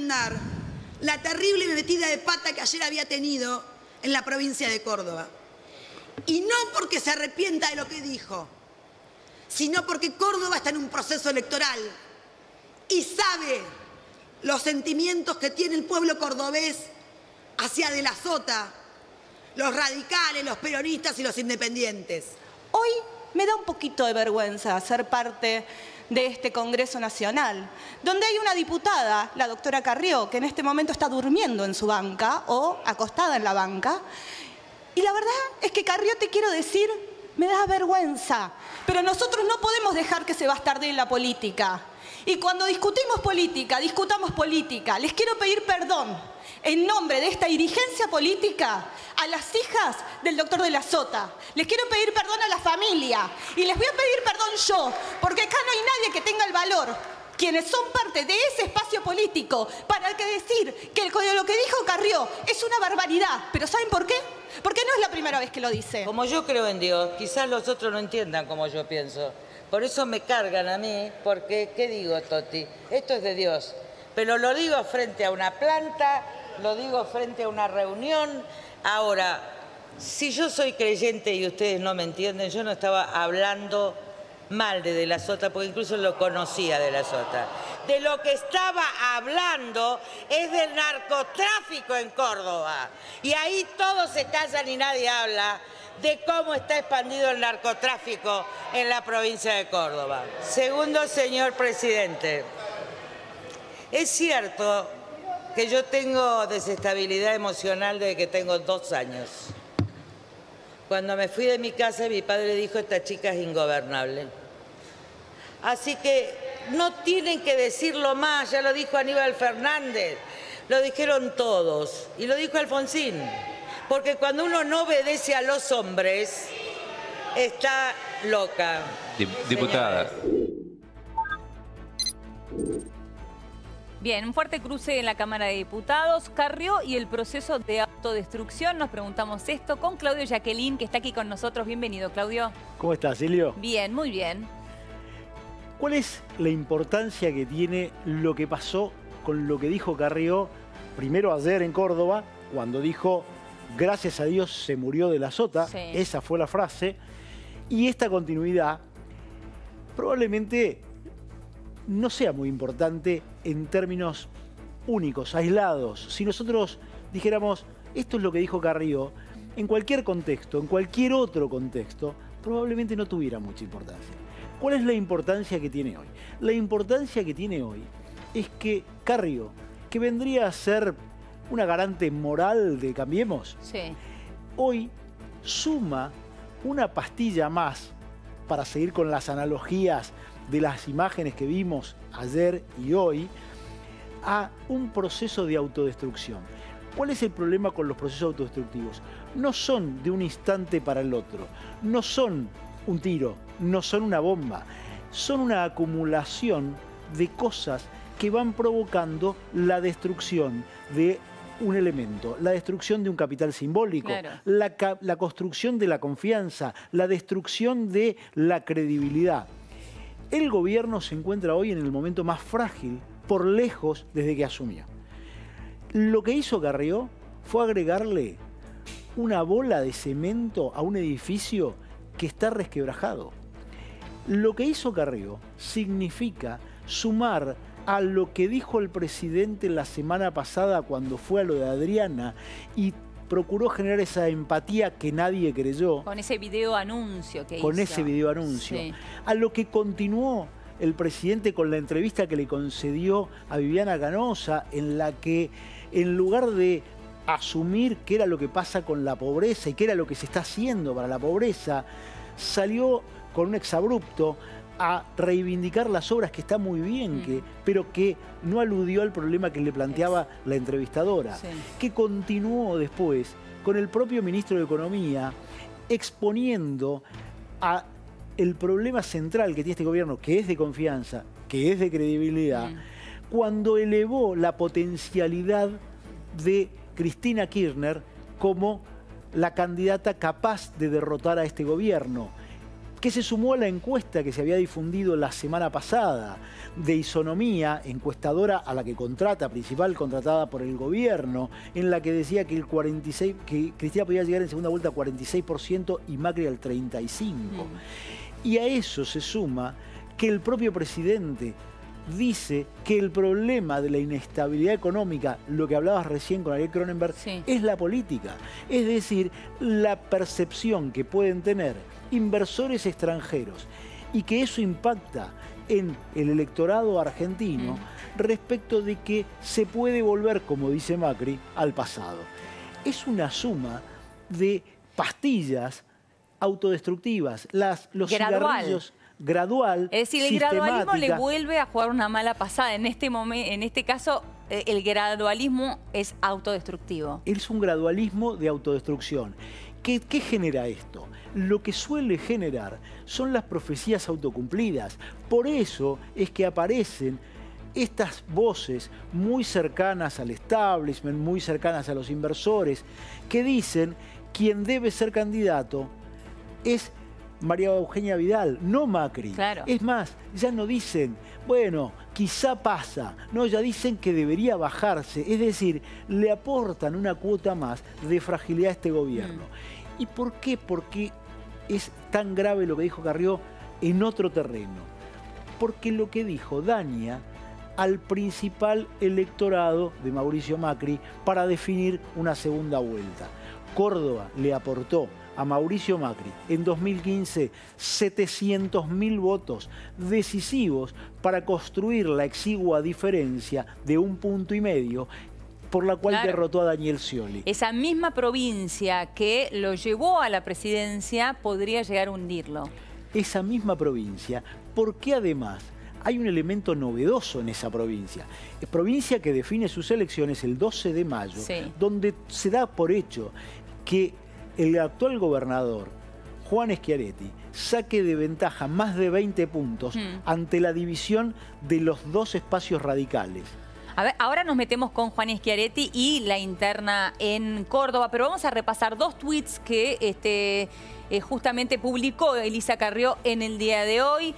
ablandar la terrible metida de pata que ayer había tenido en la provincia de Córdoba. Y no porque se arrepienta de lo que dijo, sino porque Córdoba está en un proceso electoral y sabe los sentimientos que tiene el pueblo cordobés hacia De la Sota, los radicales, los peronistas y los independientes. Hoy me da un poquito de vergüenza ser parte de este Congreso Nacional, donde hay una diputada, la doctora Carrió, que en este momento está durmiendo en su banca o acostada en la banca. Y la verdad es que, Carrió, te quiero decir, me da vergüenza, pero nosotros no podemos dejar que se bastardee la política. Y cuando discutimos política, discutamos política. Les quiero pedir perdón en nombre de esta dirigencia política a las hijas del doctor De la Sota. Les quiero pedir perdón a la familia y les voy a pedir perdón yo, porque acá no hay nadie que tenga el valor, quienes son parte de ese espacio político, para que decir que lo que dijo Carrió es una barbaridad. ¿Pero saben por qué? Porque no es la primera vez que lo dice. Como yo creo en Dios, quizás los otros no entiendan como yo pienso. Por eso me cargan a mí, porque, ¿qué digo, Toti? Esto es de Dios. Pero lo digo frente a una planta, lo digo frente a una reunión. Ahora, si yo soy creyente y ustedes no me entienden, yo no estaba hablando mal de la Sota, porque incluso lo conocía De la Sota. De lo que estaba hablando es del narcotráfico en Córdoba. Y ahí todos se callan y nadie habla de cómo está expandido el narcotráfico en la provincia de Córdoba. Segundo, señor presidente, es cierto que yo tengo desestabilidad emocional desde que tengo 2 años. Cuando me fui de mi casa, mi padre dijo, esta chica es ingobernable. Así que no tienen que decirlo más, ya lo dijo Aníbal Fernández, lo dijeron todos, y lo dijo Alfonsín. Porque cuando uno no obedece a los hombres, está loca. Diputada. Bien, un fuerte cruce en la Cámara de Diputados. Carrió y el proceso de autodestrucción. Nos preguntamos esto con Claudio Jacqueline, que está aquí con nosotros. Bienvenido, Claudio. ¿Cómo estás, Silvio? Bien, muy bien. ¿Cuál es la importancia que tiene lo que pasó con lo que dijo Carrió, primero ayer en Córdoba, cuando dijo, gracias a Dios se murió De la Sota? Sí. Esa fue la frase. Y esta continuidad probablemente no sea muy importante en términos únicos, aislados. Si nosotros dijéramos, esto es lo que dijo Carrió, en cualquier contexto, en cualquier otro contexto, probablemente no tuviera mucha importancia. ¿Cuál es la importancia que tiene hoy? La importancia que tiene hoy es que Carrió, que vendría a ser una garante moral de Cambiemos, sí, hoy suma una pastilla más, para seguir con las analogías de las imágenes que vimos ayer y hoy, a un proceso de autodestrucción. ¿Cuál es el problema con los procesos autodestructivos? No son de un instante para el otro, no son un tiro, no son una bomba, son una acumulación de cosas que van provocando la destrucción de un elemento, la destrucción de un capital simbólico, claro, la construcción de la confianza, la destrucción de la credibilidad. El gobierno se encuentra hoy en el momento más frágil, por lejos, desde que asumió. Lo que hizo Carrió fue agregarle una bola de cemento a un edificio que está resquebrajado. Lo que hizo Carrió significa sumar a lo que dijo el presidente la semana pasada cuando fue a lo de Adriana y procuró generar esa empatía que nadie creyó. Con ese video anuncio que hizo. Con ese video anuncio. Sí. A lo que continuó el presidente con la entrevista que le concedió a Viviana Canosa, en la que en lugar de asumir qué era lo que pasa con la pobreza y qué era lo que se está haciendo para la pobreza, salió con un exabrupto a reivindicar las obras, que está muy bien, pero que no aludió al problema que le planteaba la entrevistadora, sí, que continuó después con el propio ministro de Economía exponiendo a el problema central que tiene este gobierno, que es de confianza, que es de credibilidad, cuando elevó la potencialidad de Cristina Kirchner como la candidata capaz de derrotar a este gobierno. que se sumó a la encuesta que se había difundido la semana pasada de Isonomía, encuestadora a la que principal contratada por el gobierno, en la que decía que que Cristina podía llegar en segunda vuelta a 46% y Macri al 35%. Y a eso se suma que el propio presidente dice que el problema de la inestabilidad económica, lo que hablabas recién con Ariel Cronenberg, es la política. Es decir, la percepción que pueden tener inversores extranjeros y que eso impacta en el electorado argentino respecto de que se puede volver, como dice Macri, al pasado. Es una suma de pastillas autodestructivas, los cigarrillos gradual, es decir, el gradualismo le vuelve a jugar una mala pasada. En este caso, el gradualismo es autodestructivo. Es un gradualismo de autodestrucción. ¿Qué genera esto? Lo que suele generar son las profecías autocumplidas. Por eso es que aparecen estas voces muy cercanas al establishment, muy cercanas a los inversores, que dicen quien debe ser candidato es María Eugenia Vidal, no Macri. Claro. Es más, ya no dicen, bueno, quizá pasa. No, ya dicen que debería bajarse. Es decir, le aportan una cuota más de fragilidad a este gobierno. ¿Y por qué? Porque es tan grave lo que dijo Carrió en otro terreno. Porque lo que dijo daña al principal electorado de Mauricio Macri para definir una segunda vuelta. Córdoba le aportó a Mauricio Macri en 2015 700.000 votos decisivos para construir la exigua diferencia de 1,5 puntos por la cual derrotó a Daniel Scioli. Esa misma provincia que lo llevó a la presidencia podría llegar a hundirlo. Esa misma provincia, porque además hay un elemento novedoso en esa provincia. Provincia que define sus elecciones el 12 de mayo, donde se da por hecho que el actual gobernador, Juan Schiaretti, saque de ventaja más de 20 puntos ante la división de los dos espacios radicales. A ver, ahora nos metemos con Juan Schiaretti y la interna en Córdoba, pero vamos a repasar dos tweets que justamente publicó Elisa Carrió en el día de hoy.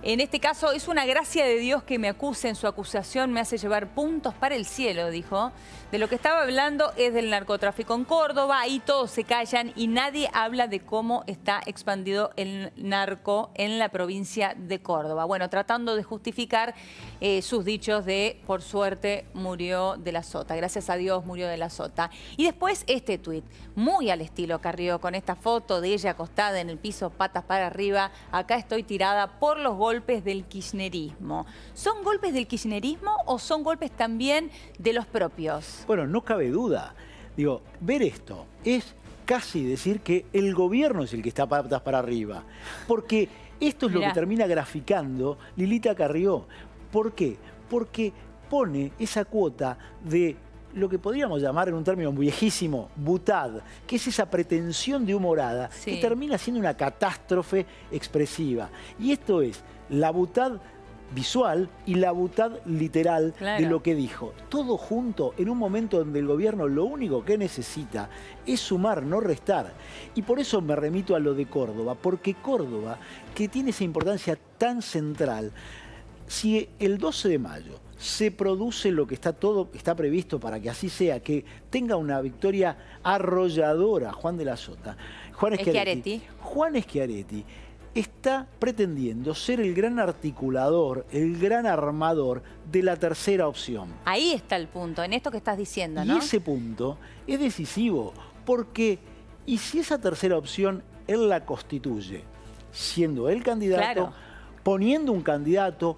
En este caso, es una gracia de Dios que me acusen, su acusación me hace llevar puntos para el cielo, dijo. De lo que estaba hablando es del narcotráfico en Córdoba, ahí todos se callan y nadie habla de cómo está expandido el narco en la provincia de Córdoba. Bueno, tratando de justificar sus dichos de, por suerte, murió de la sota. Gracias a Dios murió de la sota. Y después este tuit, muy al estilo Carrió, con esta foto de ella acostada en el piso, patas para arriba. Acá estoy tirada por los golpes del kirchnerismo. ¿Son golpes del kirchnerismo o son golpes también de los propios? Bueno, no cabe duda. Digo, ver esto es casi decir que el gobierno es el que está patas para arriba. Porque esto es lo que termina graficando Lilita Carrió. ¿Por qué? Porque pone esa cuota de lo que podríamos llamar en un término viejísimo, butad, que es esa pretensión de humorada que termina siendo una catástrofe expresiva. Y esto es la butad visual y la butad literal de lo que dijo. Todo junto en un momento donde el gobierno lo único que necesita es sumar, no restar. Y por eso me remito a lo de Córdoba, porque Córdoba, que tiene esa importancia tan central, si el 12 de mayo se produce lo que está previsto para que así sea, que tenga una victoria arrolladora Juan de la Sota, Juan Schiaretti está pretendiendo ser el gran articulador, el gran armador de la tercera opción. Ahí está el punto, en esto que estás diciendo, ¿no? Y ese punto es decisivo, porque ¿y si esa tercera opción él la constituye? Siendo él candidato, poniendo un candidato,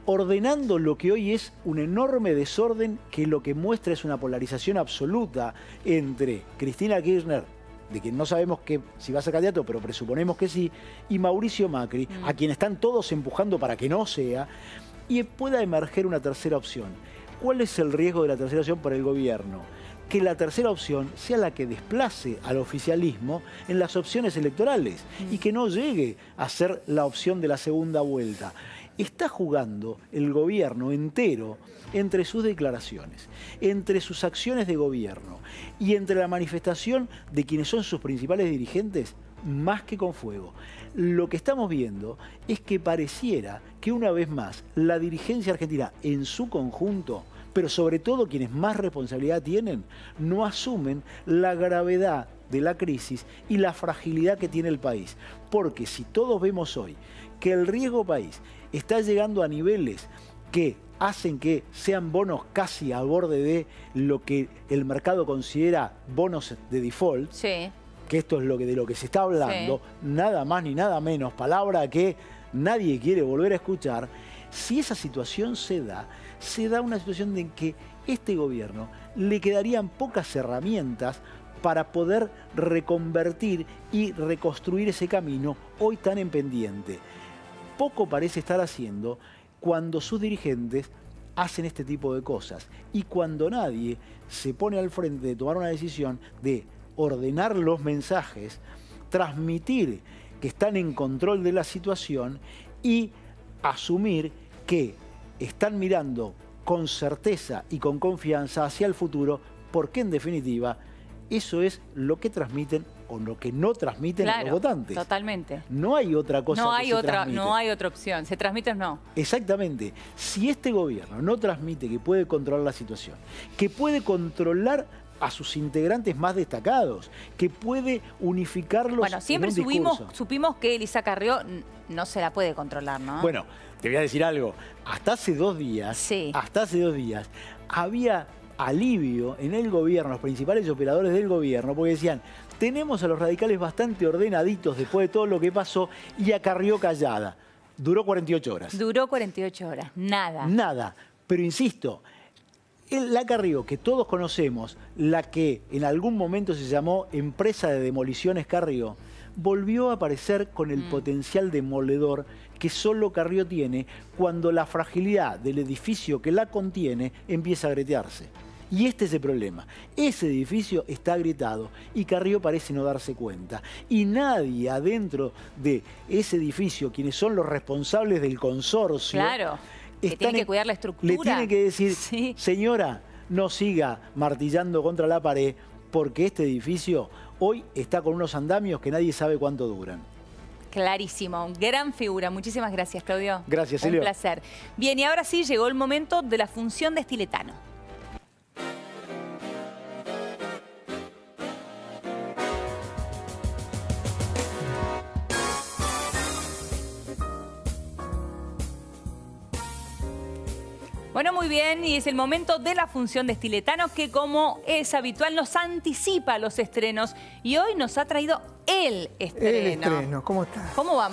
ordenando lo que hoy es un enorme desorden que lo que muestra es una polarización absoluta entre Cristina Kirchner, de quien no sabemos si va a ser candidato, pero presuponemos que sí, y Mauricio Macri, a quien están todos empujando para que no sea, y pueda emerger una tercera opción. ¿Cuál es el riesgo de la tercera opción para el gobierno? Que la tercera opción sea la que desplace al oficialismo en las opciones electorales y que no llegue a ser la opción de la segunda vuelta. Está jugando el gobierno entero entre sus declaraciones, entre sus acciones de gobierno y entre la manifestación de quienes son sus principales dirigentes más que con fuego. Lo que estamos viendo es que pareciera que una vez más la dirigencia argentina en su conjunto, pero sobre todo quienes más responsabilidad tienen, no asumen la gravedad de la crisis y la fragilidad que tiene el país. Porque si todos vemos hoy que el riesgo país está llegando a niveles que hacen que sean bonos casi al borde de lo que el mercado considera bonos de default, Sí. que esto es de lo que se está hablando, Sí. nada más ni nada menos, palabra que nadie quiere volver a escuchar. Si esa situación se da una situación en que este gobierno le quedarían pocas herramientas para poder reconvertir y reconstruir ese camino hoy tan en pendiente. Poco parece estar haciendo cuando sus dirigentes hacen este tipo de cosas y cuando nadie se pone al frente de tomar una decisión de ordenar los mensajes, transmitir que están en control de la situación y asumir que están mirando con certeza y con confianza hacia el futuro, porque en definitiva eso es lo que transmiten o lo que no transmiten a los votantes. Totalmente. No hay otra cosa que se transmite. No hay otra opción. ¿Se transmite o no? Exactamente. Si este gobierno no transmite que puede controlar la situación, que puede controlar a sus integrantes más destacados, que puede unificarlos. Bueno, siempre en un discurso. supimos que Elisa Carrió no se la puede controlar, ¿no? Bueno, te voy a decir algo. Hasta hace 2 días, había alivio en el gobierno, los principales operadores del gobierno, porque decían, tenemos a los radicales bastante ordenaditos después de todo lo que pasó y a Carrió callada. Duró 48 horas. Duró 48 horas, nada. Nada, pero insisto, la Carrió que todos conocemos, la que en algún momento se llamó Empresa de Demoliciones Carrió, volvió a aparecer con el potencial demoledor que solo Carrió tiene cuando la fragilidad del edificio que la contiene empieza a grietarse. Y este es el problema. Ese edificio está agrietado y Carrió parece no darse cuenta. Y nadie adentro de ese edificio, quienes son los responsables del consorcio, Claro, que tiene que cuidar la estructura. le tiene que decir, Sí. señora, no siga martillando contra la pared, porque este edificio hoy está con unos andamios que nadie sabe cuánto duran. Clarísimo, gran figura. Muchísimas gracias, Claudio. Gracias, Un Silvia. placer. Bien, y ahora sí llegó el momento de la función de Estiletano. Bueno, muy bien, y es el momento de la función de Estiletano que, como es habitual, nos anticipa los estrenos y hoy nos ha traído el estreno. El estreno, ¿cómo está? ¿Cómo va, Mar?